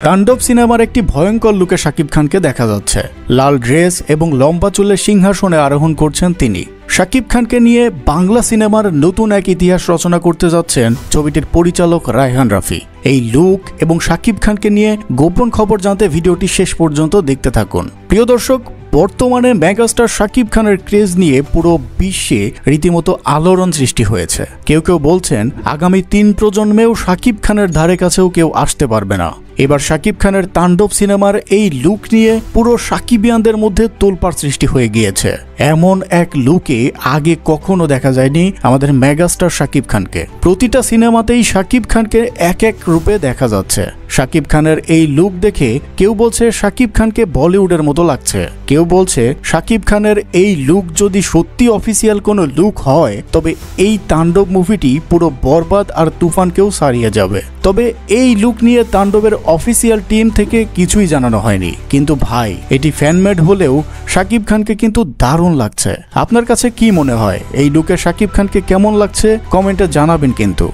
তাণ্ডব সিনেমার একটি ভয়ঙ্কর লুকে শাকিব খানকে দেখা যাচ্ছে। লাল ড্রেস এবং লম্বা চুলের সিংহাসনে আরোহণ করছেন তিনি। শাকিব খানকে নিয়ে বাংলা সিনেমার নতুন এক ইতিহাস রচনা করতে যাচ্ছেন ছবিটির পরিচালক রায়হান রাফি। এই লুক এবং শাকিব খানকে নিয়ে গোপন খবর জানতে ভিডিওটি শেষ পর্যন্ত দেখতে থাকুন। প্রিয় দর্শক, বর্তমানে মেগাস্টার শাকিব খানের ক্রেজ নিয়ে পুরো বিশ্বে রীতিমতো আলোড়ন সৃষ্টি হয়েছে। কেউ কেউ বলছেন আগামী 3 প্রজন্মেও শাকিব খানের ধারে কাছেও কেউ আসতে পারবে না। এবার শাকিব খানের তাণ্ডব সিনেমার এই লুক নিয়ে পুরো সাকিবিয়ানদের মধ্যে তোলপাড় সৃষ্টি হয়ে গিয়েছে। এমন এক লুকে আগে কখনো দেখা যায়নি আমাদের মেগাস্টার শাকিব খানকে। প্রতিটা সিনেমাতেই শাকিব খানকে এক এক রূপে দেখা যাচ্ছে। শাকিব খানের এই লুক দেখে কেউ বলছে শাকিব খানকে বলিউডের মতো লাগছে, কেউ বলছে শাকিব খানের এই লুক যদি সত্যি অফিসিয়াল কোনো লুক হয় তবে এই তাণ্ডব মুভিটি পুরো বরবাদ আর তুফানকেও ছাড়িয়ে যাবে। তবে এই লুক নিয়ে তাণ্ডবের অফিসিয়াল টিম থেকে কিছুই জানানো হয়নি, কিন্তু ভাই এটি ফ্যানমেড হলেও শাকিব খানকে কিন্তু দারুণ লাগছে। আপনার কাছে কি মনে হয় এই লুকে শাকিব খানকে কেমন লাগছে? কমেন্টে জানাবেন কিন্তু।